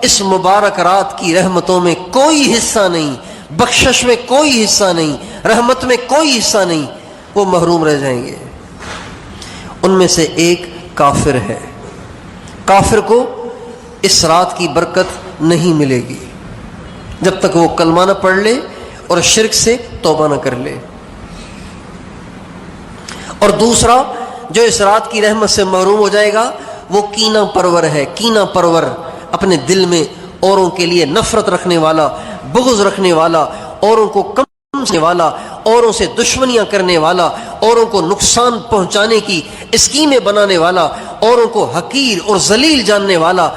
اس مبارک رات کی رحمتوں میں کوئی حصہ نہیں، بخشش میں کوئی حصہ نہیں، رحمت میں کوئی حصہ نہیں، وہ محروم رہ جائیں گے۔ ان میں سے ایک کافر ہے، کافر کو اس رات کی برکت نہیں ملے گی جب تک وہ کلمہ نہ پڑھ لے اور شرک سے توبہ نہ کر لے۔ اور دوسرا جو اس رات کی رحمت سے محروم ہو جائے گا وہ کینہ پرور ہے، کینہ پرور، اپنے دل میں اوروں کے لیے نفرت رکھنے والا، بغض رکھنے والا، اوروں کو کم سمجھنے والا، اوروں سے دشمنیاں کرنے والا، اوروں کو نقصان پہنچانے کی اسکیمیں بنانے والا، اوروں کو حقیر اور ذلیل جاننے والا،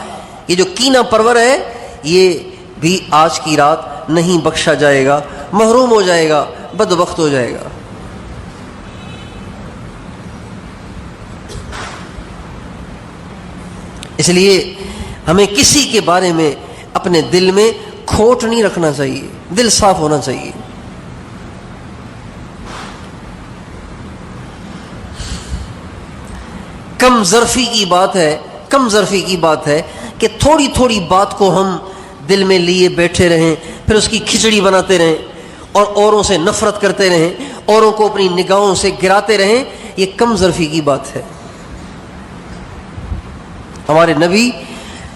یہ جو کینہ پرور ہے یہ بھی آج کی رات نہیں بخشا جائے گا، محروم ہو جائے گا، بدبخت ہو جائے گا۔ اس لیے ہمیں کسی کے بارے میں اپنے دل میں کھوٹ نہیں رکھنا چاہیے، دل صاف ہونا چاہیے۔ کم ظرفی کی بات ہے، کم ظرفی کی بات ہے کہ تھوڑی تھوڑی بات کو ہم دل میں لیے بیٹھے رہیں، پھر اس کی کھچڑی بناتے رہیں اور اوروں سے نفرت کرتے رہیں، اوروں کو اپنی نگاہوں سے گراتے رہیں، یہ کم ظرفی کی بات ہے۔ ہمارے نبی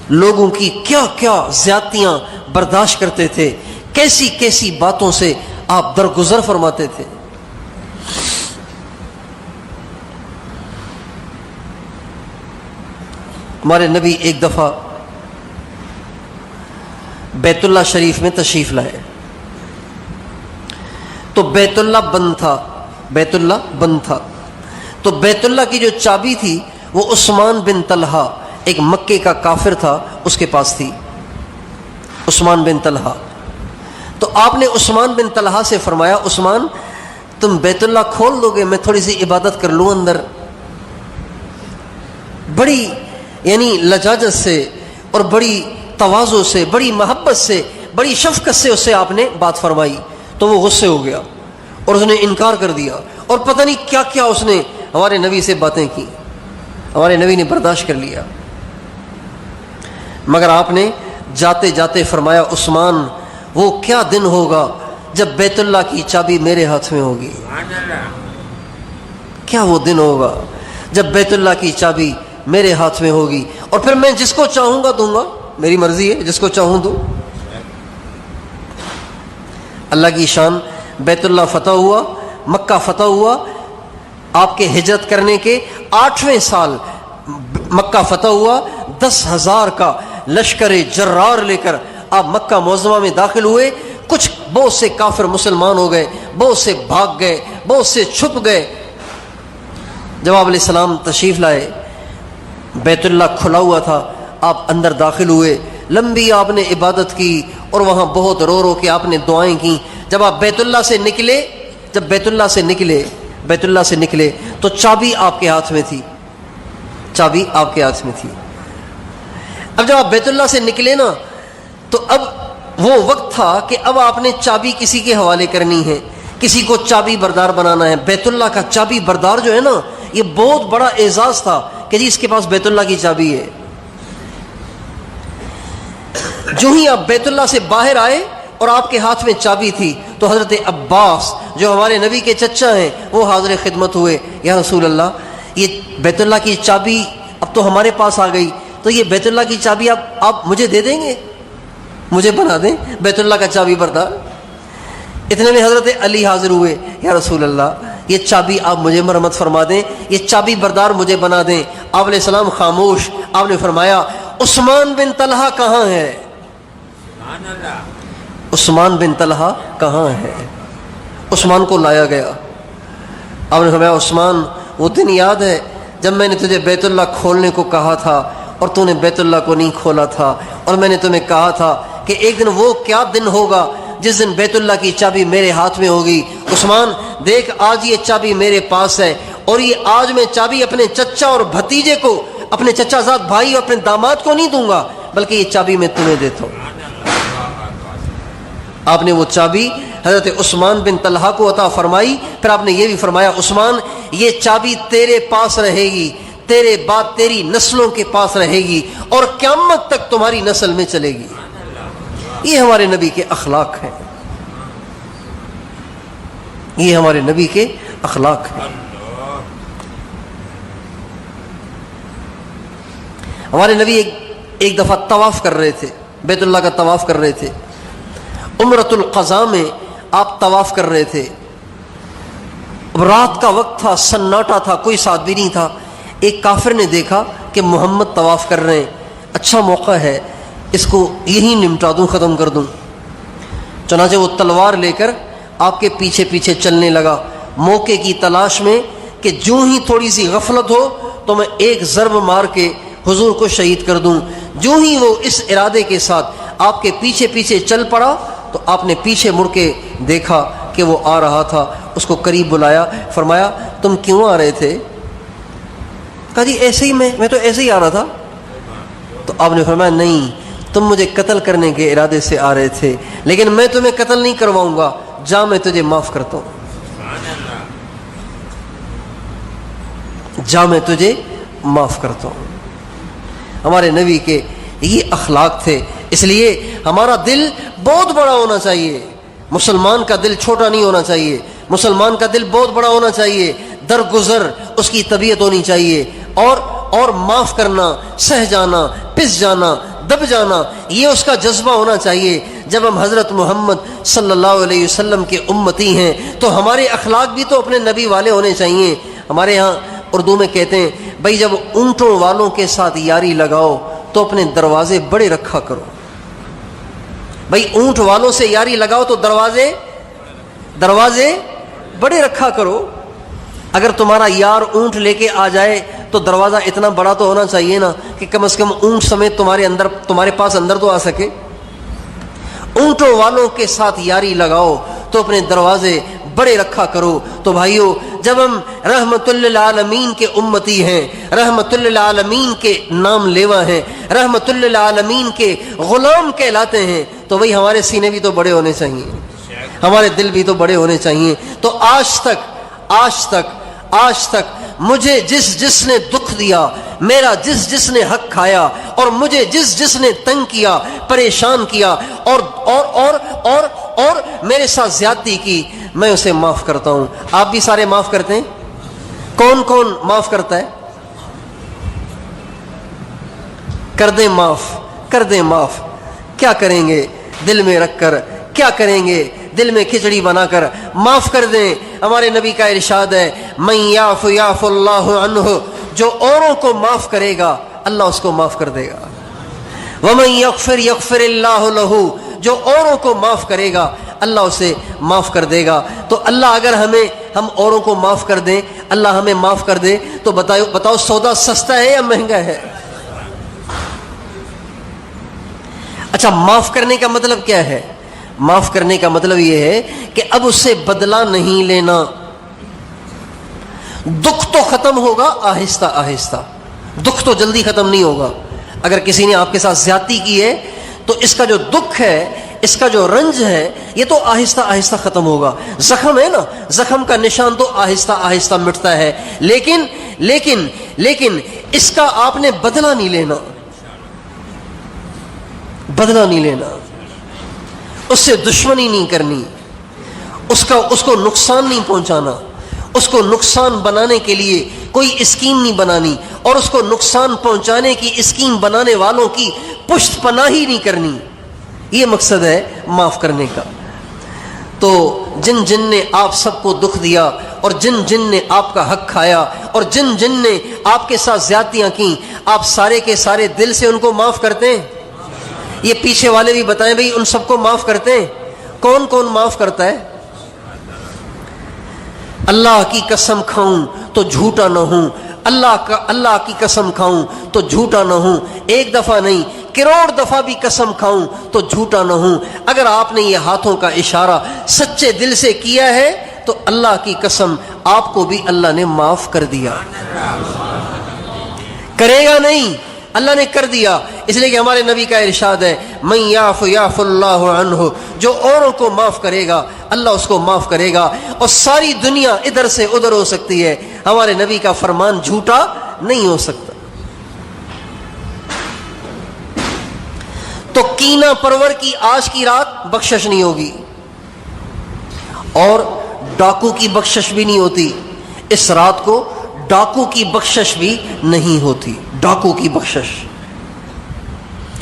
لوگوں کی کیا کیا زیادتیاں برداشت کرتے تھے، کیسی کیسی باتوں سے آپ درگزر فرماتے تھے۔ ہمارے نبی ایک دفعہ بیت اللہ شریف میں تشریف لائے تو بیت اللہ بند تھا، بیت اللہ بند تھا، تو بیت اللہ کی جو چابی تھی وہ عثمان بن طلحہ، ایک مکے کا کافر تھا، اس کے پاس تھی، عثمان بن طلحہ۔ تو آپ نے عثمان بن طلحہ سے فرمایا، عثمان تم بیت اللہ کھول دو گے، میں تھوڑی سی عبادت کر لوں اندر۔ بڑی یعنی لجاجت سے اور بڑی تواضع سے، بڑی محبت سے، بڑی شفقت سے اس سے آپ نے بات فرمائی، تو وہ غصے ہو گیا اور اس نے انکار کر دیا، اور پتہ نہیں کیا کیا اس نے ہمارے نبی سے باتیں کی، ہمارے نبی نے برداشت کر لیا۔ مگر آپ نے جاتے جاتے فرمایا، عثمان وہ کیا دن ہوگا جب بیت اللہ کی چابی میرے ہاتھ میں ہوگی، کیا وہ دن ہوگا جب بیت اللہ کی چابی میرے ہاتھ میں ہوگی، اور پھر میں جس کو چاہوں گا دوں گا، میری مرضی ہے، جس کو چاہوں دوں۔ اللہ کی شان، بیت اللہ فتح ہوا، مکہ فتح ہوا، آپ کے ہجرت کرنے کے 8ویں سال مکہ فتح ہوا، 10,000 کا لشکر جرار لے کر آپ مکہ معظمہ میں داخل ہوئے۔ کچھ بہت سے کافر مسلمان ہو گئے، بہت سے بھاگ گئے، بہت سے چھپ گئے۔ جب آپ علیہ السلام تشریف لائے، بیت اللہ کھلا ہوا تھا، آپ اندر داخل ہوئے، لمبی آپ نے عبادت کی اور وہاں بہت رو رو کے آپ نے دعائیں کی۔ جب آپ بیت اللہ سے نکلے، جب بیت اللہ سے نکلے تو چابی آپ کے ہاتھ میں تھی، چابی آپ کے ہاتھ میں تھی۔ اب جب آپ بیت اللہ سے نکلے نا تو اب وہ وقت تھا کہ اب آپ نے چابی کسی کے حوالے کرنی ہے، کسی کو چابی بردار بنانا ہے۔ بیت اللہ کا چابی بردار جو ہے نا، یہ بہت بڑا اعزاز تھا کہ جی اس کے پاس بیت اللہ کی چابی ہے۔ جو ہی آپ بیت اللہ سے باہر آئے اور آپ کے ہاتھ میں چابی تھی تو حضرت عباس جو ہمارے نبی کے چچا ہیں وہ حاضر خدمت ہوئے، یا رسول اللہ یہ بیت اللہ کی چابی اب تو ہمارے پاس آ گئی، تو یہ بیت اللہ کی چابی آپ مجھے دے دیں گے، مجھے بنا دیں بیت اللہ کا چابی بردار۔ اتنے میں حضرت علی حاضر ہوئے، یا رسول اللہ یہ چابی آپ مجھے مرحمت فرما دیں، یہ چابی بردار مجھے بنا دیں۔ آپ علیہ السلام خاموش، آپ نے فرمایا عثمان بن طلحہ کہاں ہے؟ عثمان بن طلحہ کہاں ہے؟ عثمان کو لایا گیا۔ آپ نے فرمایا عثمان وہ دن یاد ہے جب میں نے تجھے بیت اللہ کھولنے کو کہا تھا اور تو نے بیت اللہ کو نہیں کھولا تھا، اور میں نے تمہیں کہا تھا کہ ایک دن وہ کیا دن ہوگا جس دن بیت اللہ کی چابی میرے ہاتھ میں ہوگی۔ عثمان دیکھ آج یہ چابی میرے پاس ہے، اور یہ آج میں چابی اپنے چچا اور بھتیجے کو، اپنے چچا زاد بھائی اور اپنے داماد کو نہیں دوں گا، بلکہ یہ چابی میں تمہیں دیتا ہوں۔ آپ نے وہ چابی حضرت عثمان بن طلحہ کو عطا فرمائی۔ پھر آپ نے یہ بھی فرمایا عثمان یہ چابی تیرے پاس رہے گی، تیرے بعد تیری نسلوں کے پاس رہے گی اور قیامت تک تمہاری نسل میں چلے گی. یہ ہمارے نبی کے اخلاق ہیں، یہ ہمارے نبی کے اخلاق ہیں. ہمارے نبی ایک دفعہ طواف کر رہے تھے، بیت اللہ کا طواف کر رہے تھے. عمرۃ القضاء میں آپ طواف کر رہے تھے. رات کا وقت تھا، سناٹا تھا، کوئی ساتھ بھی نہیں تھا. ایک کافر نے دیکھا کہ محمد طواف کر رہے ہیں، اچھا موقع ہے، اس کو یہی نمٹا دوں، ختم کر دوں. چنانچہ وہ تلوار لے کر آپ کے پیچھے پیچھے چلنے لگا، موقع کی تلاش میں کہ جو ہی تھوڑی سی غفلت ہو تو میں ایک ضرب مار کے حضور کو شہید کر دوں. جو ہی وہ اس ارادے کے ساتھ آپ کے پیچھے پیچھے چل پڑا تو آپ نے پیچھے مڑ کے دیکھا کہ وہ آ رہا تھا. اس کو قریب بلایا، فرمایا تم کیوں آ رہے تھے؟ کہا جی ایسے ہی، میں تو ایسے ہی آ رہا تھا. تو آپ نے فرمایا نہیں، تم مجھے قتل کرنے کے ارادے سے آ رہے تھے، لیکن میں تمہیں قتل نہیں کرواؤں گا، جا میں تجھے معاف کرتا ہوں، جا میں تجھے معاف کرتا ہوں. ہمارے نبی کے یہ اخلاق تھے. اس لیے ہمارا دل بہت بڑا ہونا چاہیے. مسلمان کا دل چھوٹا نہیں ہونا چاہیے، مسلمان کا دل بہت بڑا ہونا چاہیے. درگزر اس کی طبیعت ہونی چاہیے، اور معاف کرنا، سہ جانا، پس جانا، دب جانا، یہ اس کا جذبہ ہونا چاہیے. جب ہم حضرت محمد صلی اللہ علیہ وسلم کے امتی ہیں تو ہمارے اخلاق بھی تو اپنے نبی والے ہونے چاہیے. ہمارے ہاں اردو میں کہتے ہیں بھائی جب اونٹوں والوں کے ساتھ یاری لگاؤ تو اپنے دروازے بڑے رکھا کرو. بھائی اونٹ والوں سے یاری لگاؤ تو دروازے بڑے رکھا کرو. اگر تمہارا یار اونٹ لے کے آ جائے تو دروازہ اتنا بڑا تو ہونا چاہیے نا کہ کم از کم اونٹ سمیت تمہارے پاس اندر تو آ سکے. اونٹوں والوں کے ساتھ یاری لگاؤ تو اپنے دروازے بڑے رکھا کرو. تو بھائیو جب ہم رحمت للعالمین کے امتی ہیں، رحمت للعالمین کے نام لیوا ہیں، رحمت للعالمین کے غلام کہلاتے ہیں، تو بھائی ہمارے سینے بھی تو بڑے ہونے چاہیے، ہمارے دل بھی تو بڑے ہونے چاہیے. تو آج تک مجھے جس نے دکھ دیا، میرا جس نے حق کھایا، اور مجھے جس نے تنگ کیا، پریشان کیا، اور میرے ساتھ زیادتی کی، میں اسے معاف کرتا ہوں. آپ بھی سارے معاف کرتے ہیں؟ کون معاف کرتا ہے؟ کر دیں معاف. کیا کریں گے دل میں رکھ کر، کیا کریں گے دل میں کھچڑی بنا کر؟ معاف کر دیں. ہمارے نبی کا ارشاد ہے من یعف یعف اللہ عنہ، جو اوروں کو معاف کرے گا اللہ اس کو معاف کر دے گا. ومن یغفر یغفر اللہ لہ، جو اوروں کو معاف کرے گا اللہ اسے معاف کر دے گا. تو اللہ اگر ہم اوروں کو معاف کر دیں، اللہ ہمیں معاف کر دے، تو بتاؤ سودا سستا ہے یا مہنگا ہے؟ اچھا معاف کرنے کا مطلب کیا ہے؟ معاف کرنے کا مطلب یہ ہے کہ اب اس سے بدلہ نہیں لینا. دکھ تو ختم ہوگا آہستہ آہستہ، دکھ تو جلدی ختم نہیں ہوگا. اگر کسی نے آپ کے ساتھ زیادتی کی ہے تو اس کا جو دکھ ہے، اس کا جو رنج ہے، یہ تو آہستہ آہستہ ختم ہوگا. زخم ہے نا، زخم کا نشان تو آہستہ آہستہ مٹتا ہے، لیکن اس کا آپ نے بدلہ نہیں لینا، اس سے دشمنی نہیں کرنی، اس کو نقصان نہیں پہنچانا، اس کو نقصان بنانے کے لیے کوئی اسکیم نہیں بنانی، اور اس کو نقصان پہنچانے کی اسکیم بنانے والوں کی پشت پناہی نہیں کرنی. یہ مقصد ہے معاف کرنے کا. تو جن نے آپ سب کو دکھ دیا، اور جن نے آپ کا حق کھایا، اور جن نے آپ کے ساتھ زیادتیاں کی، آپ سارے کے سارے دل سے ان کو معاف کرتے ہیں؟ یہ پیچھے والے بھی بتائیں بھئی ان سب کو معاف کرتے ہیں؟ کون معاف کرتا ہے؟ اللہ کی قسم کھاؤں تو جھوٹا نہ ہوں، اللہ کی قسم کھاؤں تو جھوٹا نہ ہوں. ایک دفعہ نہیں، کروڑ دفعہ بھی قسم کھاؤں تو جھوٹا نہ ہوں. اگر آپ نے یہ ہاتھوں کا اشارہ سچے دل سے کیا ہے تو اللہ کی قسم آپ کو بھی اللہ نے معاف کر دیا. کرے گا نہیں، اللہ نے کر دیا. اس لیے کہ ہمارے نبی کا ارشاد ہے من یعف یعف اللہ عنہ، جو اوروں کو معاف کرے گا اللہ اس کو معاف کرے گا. اور ساری دنیا ادھر سے ادھر ہو سکتی ہے، ہمارے نبی کا فرمان جھوٹا نہیں ہو سکتا. تو کینہ پرور کی آج کی رات بخشش نہیں ہوگی، اور ڈاکو کی بخشش بھی نہیں ہوتی. اس رات کو ڈاکو کی بخشش بھی نہیں ہوتی. ڈاکو کی بخشش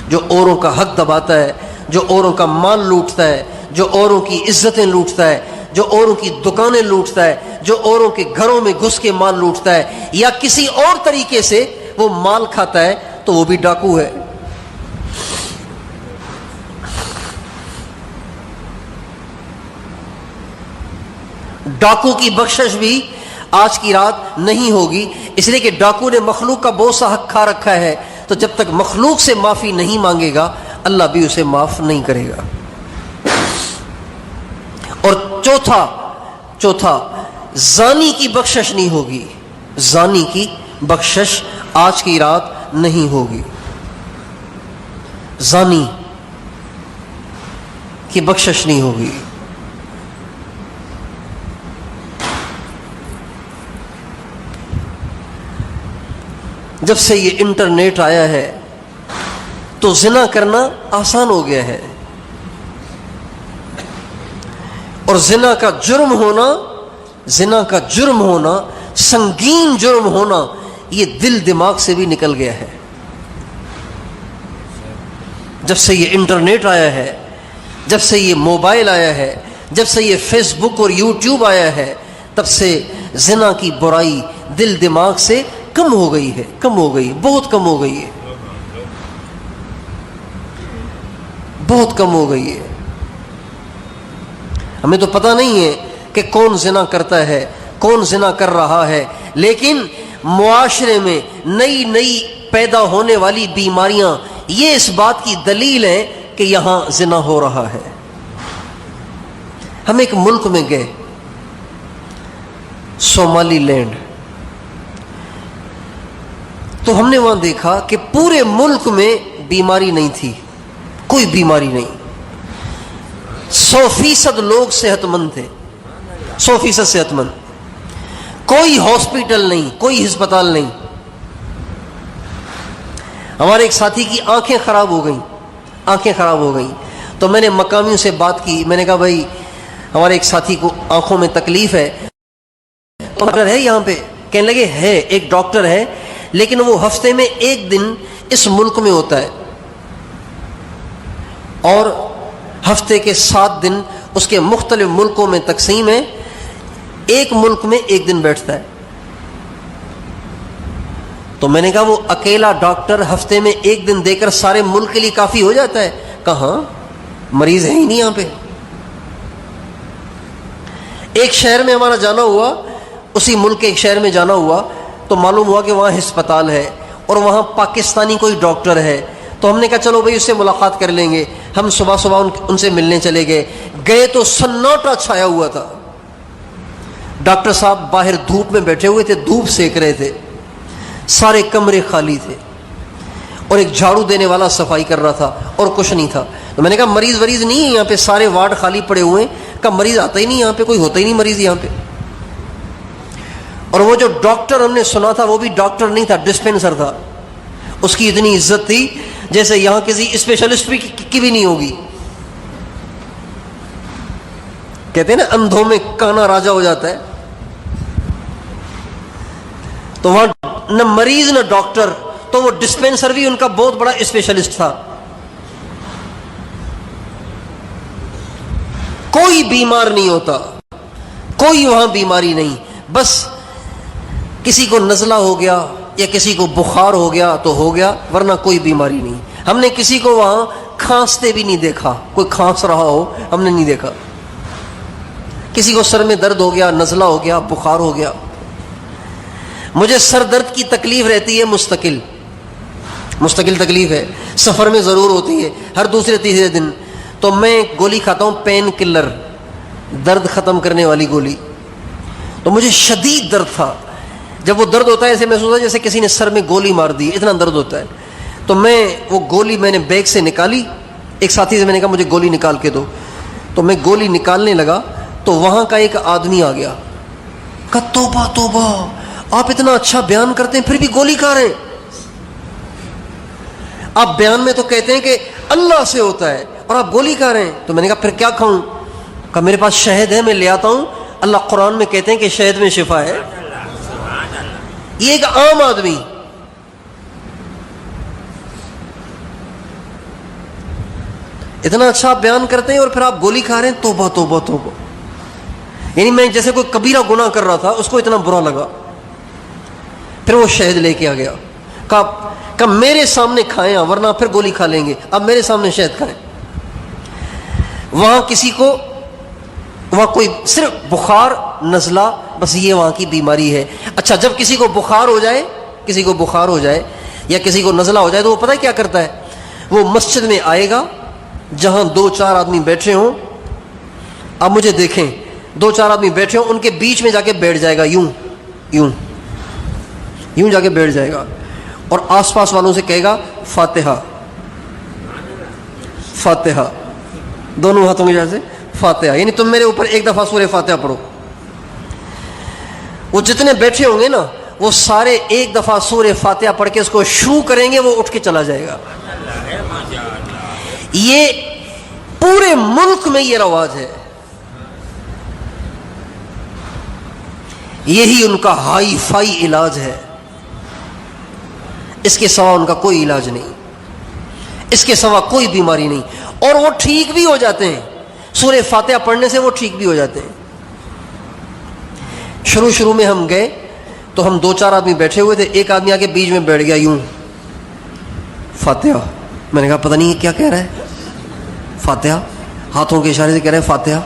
جو اوروں کا حق دباتا ہے، جو اوروں کا مال لوٹتا ہے، جو اوروں کی عزتیں لوٹتا ہے، جو اوروں کی دکانیں لوٹتا ہے، جو اوروں کے گھروں میں گھس کے مال لوٹتا ہے، یا کسی اور طریقے سے وہ مال کھاتا ہے، تو وہ بھی ڈاکو ہے. ڈاکو کی بخشش بھی آج کی رات نہیں ہوگی، اس لیے کہ ڈاکو نے مخلوق کا بہت سا حق کھا رکھا ہے، تو جب تک مخلوق سے معافی نہیں مانگے گا اللہ بھی اسے معاف نہیں کرے گا. اور چوتھا زانی کی بخشش نہیں ہوگی. زانی کی بخشش آج کی رات نہیں ہوگی. زانی کی بخشش نہیں ہوگی. جب سے یہ انٹرنیٹ آیا ہے تو زنا کرنا آسان ہو گیا ہے، اور زنا کا جرم ہونا سنگین جرم ہونا یہ دل دماغ سے بھی نکل گیا ہے. جب سے یہ انٹرنیٹ آیا ہے، جب سے یہ موبائل آیا ہے، جب سے یہ فیس بک اور یوٹیوب آیا ہے، تب سے زنا کی برائی دل دماغ سے کم ہو گئی ہے، بہت کم ہو گئی ہے، بہت کم ہو گئی ہے. ہمیں تو پتہ نہیں ہے کہ کون زنا کرتا ہے، کون زنا کر رہا ہے، لیکن معاشرے میں نئی پیدا ہونے والی بیماریاں یہ اس بات کی دلیل ہیں کہ یہاں زنا ہو رہا ہے. ہم ایک ملک میں گئے، صومالی لینڈ، تو ہم نے وہاں دیکھا کہ پورے ملک میں بیماری نہیں تھی، کوئی بیماری نہیں. 100% لوگ صحت مند تھے، 100% صحت مند. کوئی ہاسپٹل نہیں، کوئی ہسپتال نہیں. ہمارے ایک ساتھی کی آنکھیں خراب ہو گئیں. تو میں نے مقامیوں سے بات کی، میں نے کہا بھائی ہمارے ایک ساتھی کو آنکھوں میں تکلیف ہے، ڈاکٹر ہے یہاں پہ؟ کہنے لگے ہے، ایک ڈاکٹر ہے، لیکن وہ ہفتے میں ایک دن اس ملک میں ہوتا ہے، اور ہفتے کے 7 دن اس کے مختلف ملکوں میں تقسیم ہے، ایک ملک میں ایک دن بیٹھتا ہے. تو میں نے کہا وہ اکیلا ڈاکٹر ہفتے میں ایک دن دے کر سارے ملک کے لیے کافی ہو جاتا ہے؟ کہاں، مریض ہے ہی نہیں یہاں پہ. ایک شہر میں ہمارا جانا ہوا، اسی ملک کے ایک شہر میں جانا ہوا، تو معلوم ہوا کہ وہاں ہسپتال ہے اور وہاں پاکستانی کوئی ڈاکٹر ہے. تو ہم نے کہا چلو بھائی اس سے ملاقات کر لیں گے. ہم صبح ان سے ملنے چلے گئے تو سناٹا چھایا ہوا تھا. ڈاکٹر صاحب باہر دھوپ میں بیٹھے ہوئے تھے، دھوپ سیک رہے تھے، سارے کمرے خالی تھے، اور ایک جھاڑو دینے والا صفائی کر رہا تھا، اور کچھ نہیں تھا. تو میں نے کہا مریض نہیں ہے یہاں پہ، سارے وارڈ خالی پڑے ہوئے ہیں. کہ مریض آتا ہی نہیں یہاں پہ، کوئی ہوتا ہی نہیں مریض یہاں پہ. اور وہ جو ڈاکٹر ہم نے سنا تھا وہ بھی ڈاکٹر نہیں تھا، ڈسپینسر تھا. اس کی اتنی عزت تھی جیسے یہاں کسی اسپیشلسٹ کی بھی نہیں ہوگی. کہتے ہیں نا اندھوں میں کانا راجہ ہو جاتا ہے. تو وہاں نہ مریض نہ ڈاکٹر، تو وہ ڈسپینسر بھی ان کا بہت بڑا اسپیشلسٹ تھا. کوئی بیمار نہیں ہوتا، کوئی وہاں بیماری نہیں. بس کسی کو نزلہ ہو گیا یا کسی کو بخار ہو گیا تو ہو گیا، ورنہ کوئی بیماری نہیں. ہم نے کسی کو وہاں کھانستے بھی نہیں دیکھا، کوئی کھانس رہا ہو ہم نے نہیں دیکھا. کسی کو سر میں درد ہو گیا، نزلہ ہو گیا، بخار ہو گیا. مجھے سر درد کی تکلیف رہتی ہے، مستقل تکلیف ہے، سفر میں ضرور ہوتی ہے ہر دوسرے تیسرے دن. تو میں گولی کھاتا ہوں، پین کلر، درد ختم کرنے والی گولی. تو مجھے شدید درد تھا. جب وہ درد ہوتا ہے ایسے محسوس ہوتا ہے جیسے کسی نے سر میں گولی مار دی، اتنا درد ہوتا ہے. تو وہ گولی میں نے بیگ سے نکالی. ایک ساتھی سے میں نے کہا مجھے گولی نکال کے دو. تو میں گولی نکالنے لگا تو وہاں کا ایک آدمی آ گیا، کہا توبہ توبہ، آپ اتنا اچھا بیان کرتے ہیں پھر بھی گولی کھا رہے ہیں. آپ بیان میں تو کہتے ہیں کہ اللہ سے ہوتا ہے اور آپ گولی کھا رہے ہیں. تو میں نے کہا پھر کیا کھاؤں؟ کہا میرے پاس شہد ہے، میں لے آتا ہوں. اللہ قرآن میں کہتے ہیں کہ شہد میں شفا ہے. یہ ایک عام آدمی اتنا اچھا آپ بیان کرتے ہیں اور پھر آپ گولی کھا رہے ہیں. توبہ توبہ توبہ. یعنی میں جیسے کوئی کبیرہ گناہ کر رہا تھا، اس کو اتنا برا لگا. پھر وہ شہد لے کے آ گیا. کہا میرے سامنے کھائیں ورنہ پھر گولی کھا لیں گے، اب میرے سامنے شہد کھائیں. وہاں کسی کو وہاں کوئی صرف بخار نزلہ، بس یہ وہاں کی بیماری ہے. اچھا جب کسی کو بخار ہو جائے یا کسی کو نزلہ ہو جائے تو وہ پتہ کیا کرتا ہے؟ وہ مسجد میں آئے گا جہاں 2-4 آدمی بیٹھے ہوں. اب مجھے دیکھیں، 2-4 آدمی بیٹھے ہوں، ان کے بیچ میں جا کے بیٹھ جائے گا، یوں جا کے بیٹھ جائے گا اور آس پاس والوں سے کہے گا فاتحہ فاتحہ، دونوں ہاتھوں کی جیسے فاتحہ. یعنی تم میرے اوپر ایک دفعہ سورہ فاتحہ پڑھو. وہ جتنے بیٹھے ہوں گے نا، وہ سارے ایک دفعہ سورہ فاتحہ پڑھ کے اس کو شروع کریں گے، وہ اٹھ کے چلا جائے گا. یہ پورے ملک میں یہ رواج ہے. یہی ان کا ہائی فائی علاج ہے. اس کے سوا ان کا کوئی علاج نہیں، اس کے سوا کوئی بیماری نہیں. اور وہ ٹھیک بھی ہو جاتے ہیں، سورہ فاتحہ پڑھنے سے وہ ٹھیک بھی ہو جاتے ہیں. شروع میں ہم گئے تو ہم 2-4 آدمی بیٹھے ہوئے تھے. ایک آدمی آ کے بیچ میں بیٹھ گیا، یوں فاتحہ. میں نے کہا پتہ نہیں یہ کیا کہہ رہا ہے. فاتحہ، ہاتھوں کے اشارے سے کہہ رہے ہیں فاتحہ.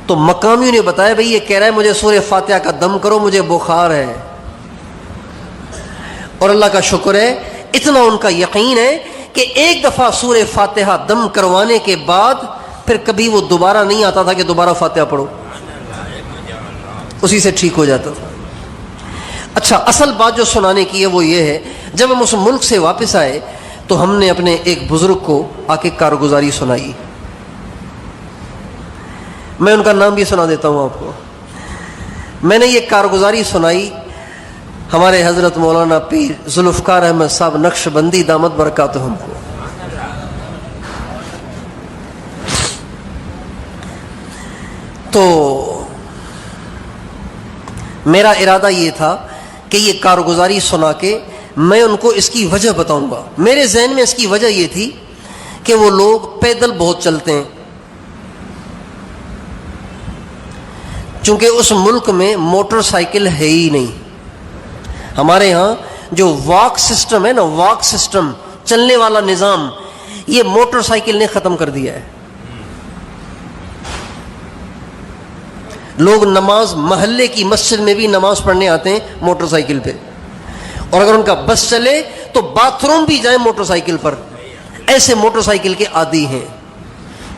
تو مقامیوں نے بتایا بھئی یہ کہہ رہا ہے مجھے سورہ فاتحہ کا دم کرو، مجھے بخار ہے. اور اللہ کا شکر ہے اتنا ان کا یقین ہے کہ ایک دفعہ سورہ فاتحہ دم کروانے کے بعد پھر کبھی وہ دوبارہ نہیں آتا تھا کہ دوبارہ فاتحہ پڑھو، اسی سے ٹھیک ہو جاتا تھا. اچھا اصل بات جو سنانے کی ہے وہ یہ ہے، جب ہم اس ملک سے واپس آئے تو ہم نے اپنے ایک بزرگ کو آ کے کارگزاری سنائی. میں ان کا نام بھی سنا دیتا ہوں آپ کو. میں نے یہ کارگزاری سنائی ہمارے حضرت مولانا پیر ذوالفقار احمد صاحب نقشبندی دامت برکاتہم کو. تو میرا ارادہ یہ تھا کہ یہ کارگزاری سنا کے میں ان کو اس کی وجہ بتاؤں گا. میرے ذہن میں اس کی وجہ یہ تھی کہ وہ لوگ پیدل بہت چلتے ہیں، چونکہ اس ملک میں موٹر سائیکل ہے ہی نہیں. ہمارے ہاں جو واک سسٹم ہے نا، واک سسٹم، چلنے والا نظام، یہ موٹر سائیکل نے ختم کر دیا ہے. لوگ نماز محلے کی مسجد میں بھی نماز پڑھنے آتے ہیں موٹر سائیکل پہ، اور اگر ان کا بس چلے تو باتھ روم بھی جائیں موٹر سائیکل پر. ایسے موٹر سائیکل کے عادی ہیں.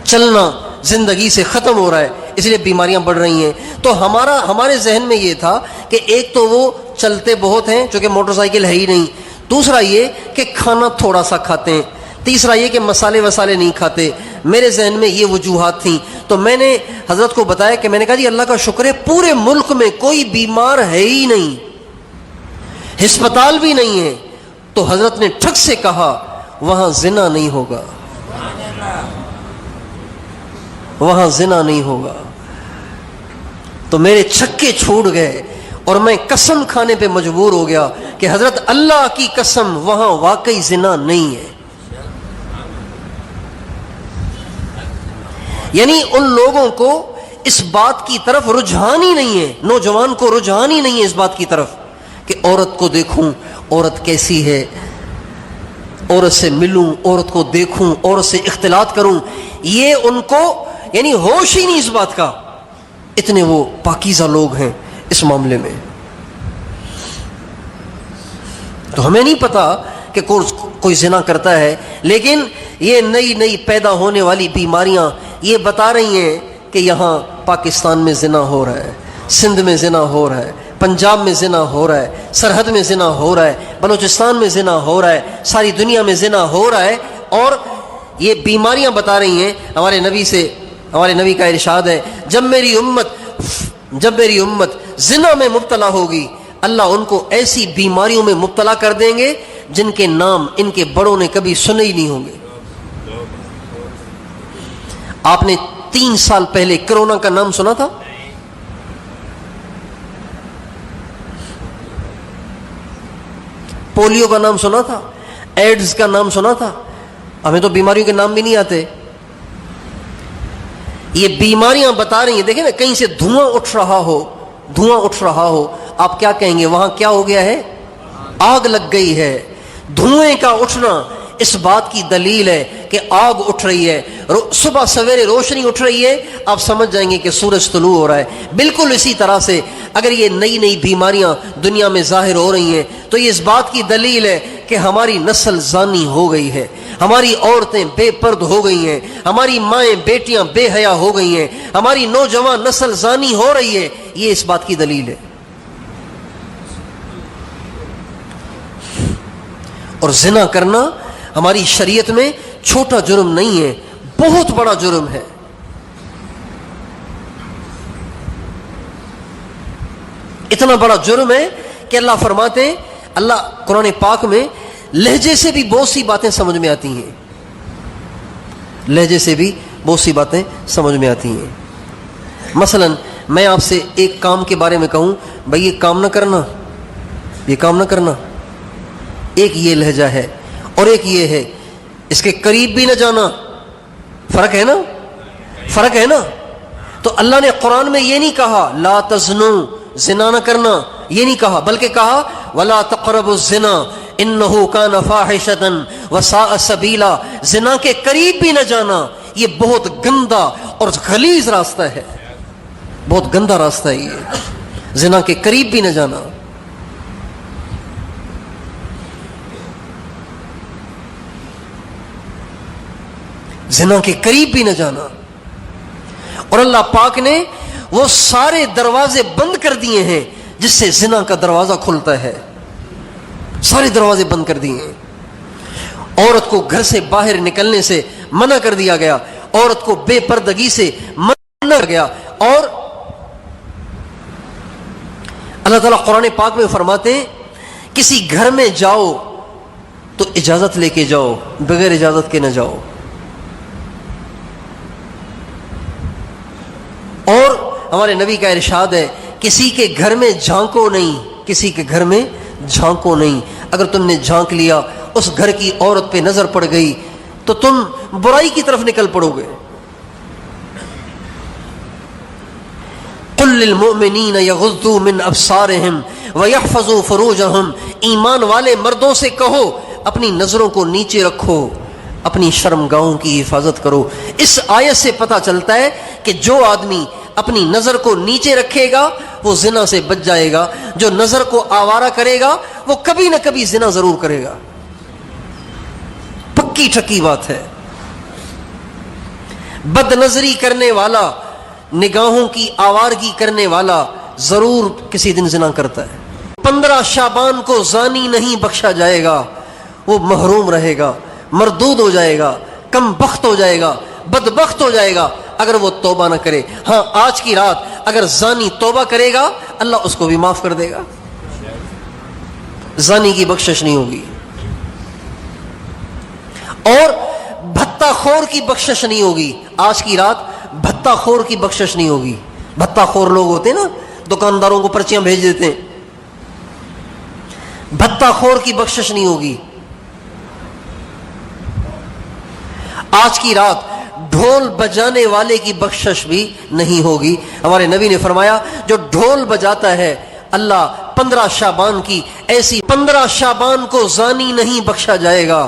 چلنا زندگی سے ختم ہو رہا ہے، اس لیے بیماریاں بڑھ رہی ہیں. تو ہمارے ذہن میں یہ تھا کہ ایک تو وہ چلتے بہت ہیں چونکہ موٹر سائیکل ہے ہی نہیں، دوسرا یہ کہ کھانا تھوڑا سا کھاتے ہیں، تیسرا یہ کہ مسالے وسالے نہیں کھاتے. میرے ذہن میں یہ وجوہات تھیں. تو میں نے حضرت کو بتایا کہ میں نے کہا جی اللہ کا شکر ہے پورے ملک میں کوئی بیمار ہے ہی نہیں، ہسپتال بھی نہیں ہے. تو حضرت نے ٹھک سے کہا وہاں زنا نہیں ہوگا، وہاں زنا نہیں ہوگا. تو میرے چھکے چھوٹ گئے اور میں قسم کھانے پہ مجبور ہو گیا کہ حضرت اللہ کی قسم وہاں واقعی زنا نہیں ہے. یعنی ان لوگوں کو اس بات کی طرف رجحان ہی نہیں ہے، نوجوان کو رجحان ہی نہیں ہے اس بات کی طرف کہ عورت کو دیکھوں، عورت کیسی ہے، عورت سے ملوں، عورت کو دیکھوں، عورت سے اختلاط کروں. یہ ان کو یعنی ہوش ہی نہیں اس بات کا. اتنے وہ پاکیزہ لوگ ہیں اس معاملے میں. تو ہمیں نہیں پتا کہ کوئی زنا کرتا ہے، لیکن یہ نئی پیدا ہونے والی بیماریاں یہ بتا رہی ہیں کہ یہاں پاکستان میں زنا ہو رہا ہے، سندھ میں زنا ہو رہا ہے، پنجاب میں زنا ہو رہا ہے، سرحد میں زنا ہو رہا ہے، بلوچستان میں زنا ہو رہا ہے، ساری دنیا میں زنا ہو رہا ہے. اور یہ بیماریاں بتا رہی ہیں. ہمارے نبی کا ارشاد ہے جب میری امت جب میری امت زنا میں مبتلا ہوگی اللہ ان کو ایسی بیماریوں میں مبتلا کر دیں گے جن کے نام ان کے بڑوں نے کبھی سنے ہی نہیں ہوں گے. آپ نے 3 سال پہلے کرونا کا نام سنا تھا؟ پولیو کا نام سنا تھا؟ ایڈز کا نام سنا تھا؟ ہمیں تو بیماریوں کے نام بھی نہیں آتے. یہ بیماریاں بتا رہی ہیں. دیکھیں نا, کہیں سے دھواں اٹھ رہا ہو آپ کیا کہیں گے؟ وہاں کیا ہو گیا ہے؟ آگ لگ گئی ہے. دھوئیں کا اٹھنا اس بات کی دلیل ہے کہ آگ اٹھ رہی ہے. صبح سویرے روشنی اٹھ رہی ہے, آپ سمجھ جائیں گے کہ سورج طلوع ہو رہا ہے. بالکل اسی طرح سے اگر یہ نئی بیماریاں دنیا میں ظاہر ہو رہی ہیں تو یہ اس بات کی دلیل ہے کہ ہماری نسل زانی ہو گئی ہے, ہماری عورتیں بے پرد ہو گئی ہیں, ہماری مائیں بیٹیاں بے حیا ہو گئی ہیں, ہماری نوجوان نسل زانی ہو رہی ہے. یہ اس بات کی دلیل ہے. اور زنا کرنا ہماری شریعت میں چھوٹا جرم نہیں ہے, بہت بڑا جرم ہے. اتنا بڑا جرم ہے کہ اللہ فرماتے ہیں, اللہ قرآن پاک میں لہجے سے بھی بہت سی باتیں سمجھ میں آتی ہیں. لہجے سے بھی بہت سی باتیں سمجھ میں آتی ہیں. مثلا میں آپ سے ایک کام کے بارے میں کہوں, بھائی یہ کام نہ کرنا, یہ کام نہ کرنا, ایک یہ لہجہ ہے اور ایک یہ ہے اس کے قریب بھی نہ جانا. فرق ہے نا, فرق ہے نا. تو اللہ نے قرآن میں یہ نہیں کہا لا تزنو, زنا نہ کرنا, یہ نہیں کہا, بلکہ کہا ولا تقربوا الزنا انه كان فاحشة وساء سبیلا. زنا کے قریب بھی نہ جانا, یہ بہت گندا اور غلیظ راستہ ہے, بہت گندا راستہ ہے یہ. زنا کے قریب بھی نہ جانا. زنا کے قریب بھی نہ جانا. اور اللہ پاک نے وہ سارے دروازے بند کر دیے ہیں جس سے زنا کا دروازہ کھلتا ہے. سارے دروازے بند کر دیے ہیں. عورت کو گھر سے باہر نکلنے سے منع کر دیا گیا, عورت کو بے پردگی سے منع کر گیا. اور اللہ تعالیٰ قرآن پاک میں فرماتے ہیں کسی گھر میں جاؤ تو اجازت لے کے جاؤ, بغیر اجازت کے نہ جاؤ. اور ہمارے نبی کا ارشاد ہے کسی کے گھر میں جھانکو نہیں, کسی کے گھر میں جھانکو نہیں. اگر تم نے جھانک لیا, اس گھر کی عورت پہ نظر پڑ گئی تو تم برائی کی طرف نکل پڑو گے. قل للمؤمنین یغضوا من ابصارہم ویحفظوا فروجہم. ایمان والے مردوں سے کہو اپنی نظروں کو نیچے رکھو, اپنی شرمگاہوں کی حفاظت کرو. اس آیت سے پتہ چلتا ہے کہ جو آدمی اپنی نظر کو نیچے رکھے گا وہ زنا سے بچ جائے گا, جو نظر کو آوارہ کرے گا وہ کبھی نہ کبھی زنا ضرور کرے گا. پکی ٹھکی بات ہے. بد نظری کرنے والا, نگاہوں کی آوارگی کرنے والا ضرور کسی دن زنا کرتا ہے. 15 شعبان کو زانی نہیں بخشا جائے گا, وہ محروم رہے گا, مردود ہو جائے گا, کم بخت ہو جائے گا, بدبخت ہو جائے گا اگر وہ توبہ نہ کرے. ہاں آج کی رات اگر زانی توبہ کرے گا اللہ اس کو بھی معاف کر دے گا, زانی کی بخشش نہیں ہوگی. اور بھتہ خور کی بخشش نہیں ہوگی. آج کی رات بھتہ خور کی بخشش نہیں ہوگی. بھتہ خور لوگ ہوتے ہیں نا, دکانداروں کو پرچیاں بھیج دیتے ہیں, بھتہ خور کی بخشش نہیں ہوگی. آج کی رات ڈھول بجانے والے کی بخشش بھی نہیں ہوگی. ہمارے نبی نے فرمایا جو ڈھول بجاتا ہے اللہ 15 شعبان کی ایسی 15 شعبان کو زانی نہیں بخشا جائے گا,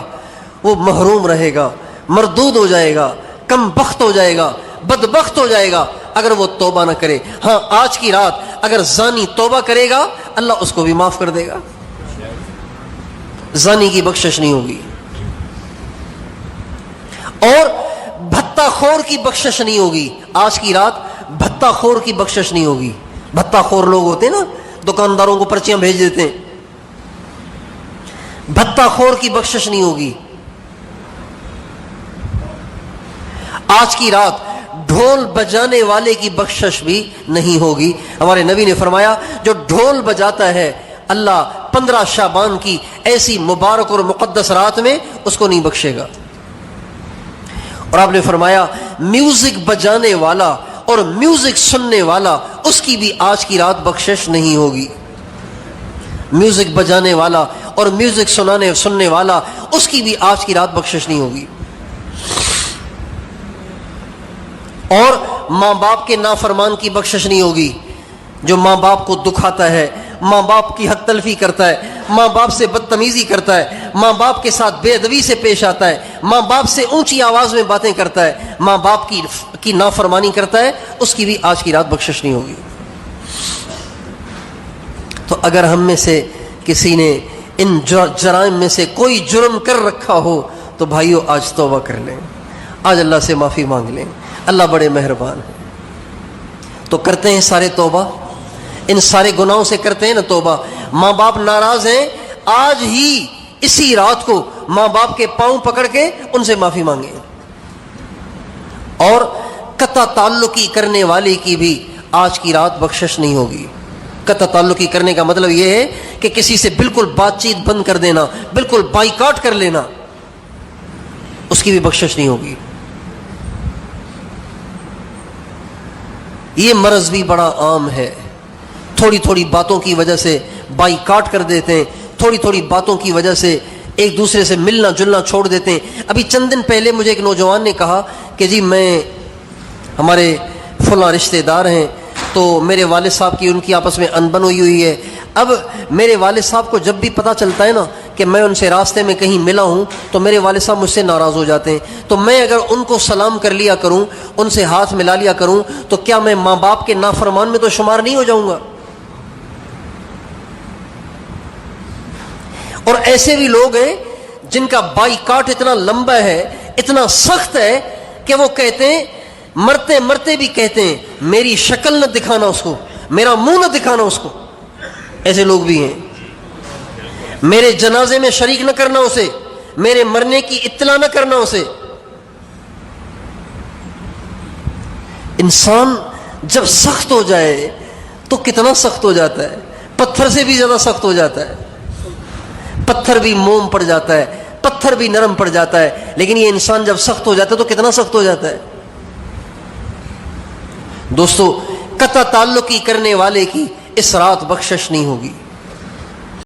وہ محروم رہے گا, مردود ہو جائے گا, کم بخت ہو جائے گا, بدبخت ہو جائے گا اگر وہ توبہ نہ کرے. ہاں آج کی رات اگر زانی توبہ کرے گا اللہ اس کو بھی معاف کر دے گا, زانی کی بخشش نہیں ہوگی. اور بھتہ خور کی بخشش نہیں ہوگی. آج کی رات بھتہ خور کی بخشش نہیں ہوگی. بھتہ خور لوگ ہوتے ہیں نا, دکانداروں کو پرچیاں بھیج دیتے ہیں, بھتہ خور کی بخشش نہیں ہوگی. آج کی رات ڈھول بجانے والے کی بخشش بھی نہیں ہوگی۔ ہمارے نبی نے فرمایا جو ڈھول بجاتا ہے اللہ 15 شعبان کی ایسی مبارک اور مقدس رات میں اس کو نہیں بخشے گا۔ اور آپ نے فرمایا میوزک بجانے والا اور میوزک سننے والا اس کی بھی آج کی رات بخشش نہیں ہوگی۔ میوزک بجانے والا اور میوزک سننے والا اس کی بھی آج کی رات بخشش نہیں ہوگی۔ اور ماں باپ کے نافرمان کی بخشش نہیں ہوگی، جو ماں باپ کو دکھاتا ہے، ماں باپ کی حق تلفی کرتا ہے، ماں باپ سے بدتمیزی کرتا ہے، ماں باپ کے ساتھ بے ادبی سے پیش آتا ہے، ماں باپ سے اونچی آواز میں باتیں کرتا ہے، ماں باپ کی نافرمانی کرتا ہے، اس کی بھی آج کی رات بخشش نہیں ہوگی۔ تو اگر ہم میں سے کسی نے ان جرائم میں سے کوئی جرم کر رکھا ہو تو بھائیو آج توبہ کر لیں، آج اللہ سے معافی مانگ لیں، اللہ بڑے مہربان ہیں۔ تو کرتے ہیں سارے توبہ، ان سارے گناہوں سے کرتے ہیں نا توبہ۔ ماں باپ ناراض ہیں، آج ہی اسی رات کو ماں باپ کے پاؤں پکڑ کے ان سے معافی مانگیں۔ اور قطع تعلقی کرنے والے کی بھی آج کی رات بخشش نہیں ہوگی۔ قطع تعلقی کرنے کا مطلب یہ ہے کہ کسی سے بالکل بات چیت بند کر دینا، بالکل بائیکاٹ کر لینا، اس کی بھی بخشش نہیں ہوگی۔ یہ مرض بھی بڑا عام ہے، تھوڑی تھوڑی باتوں کی وجہ سے بائیکاٹ کر دیتے ہیں، تھوڑی تھوڑی باتوں کی وجہ سے ایک دوسرے سے ملنا جلنا چھوڑ دیتے ہیں۔ ابھی چند دن پہلے مجھے ایک نوجوان نے کہا کہ جی ہمارے فلاں رشتہ دار ہیں، تو میرے والد صاحب کی ان کی آپس میں انبن ہوئی ہے۔ اب میرے والد صاحب کو جب بھی پتہ چلتا ہے نا کہ میں ان سے راستے میں کہیں ملا ہوں تو میرے والد صاحب مجھ سے ناراض ہو جاتے ہیں، تو میں اگر ان کو سلام کر لیا کروں، ان سے ہاتھ ملا لیا کروں، تو کیا میں ماں باپ کے نافرمان میں تو شمار نہیں ہو جاؤں گا؟ اور ایسے بھی لوگ ہیں جن کا بائیکاٹ اتنا لمبا ہے، اتنا سخت ہے کہ وہ کہتے ہیں، مرتے مرتے بھی کہتے ہیں میری شکل نہ دکھانا اس کو، میرا منہ نہ دکھانا اس کو۔ ایسے لوگ بھی ہیں، میرے جنازے میں شریک نہ کرنا اسے، میرے مرنے کی اطلاع نہ کرنا اسے۔ انسان جب سخت ہو جائے تو کتنا سخت ہو جاتا ہے، پتھر سے بھی زیادہ سخت ہو جاتا ہے، پتھر بھی موم پڑ جاتا ہے، پتھر بھی نرم پڑ جاتا ہے، لیکن یہ انسان جب سخت ہو جاتا ہے تو کتنا سخت ہو جاتا ہے۔ دوستو قطع تعلقی کرنے والے کی اس رات بخشش نہیں ہوگی۔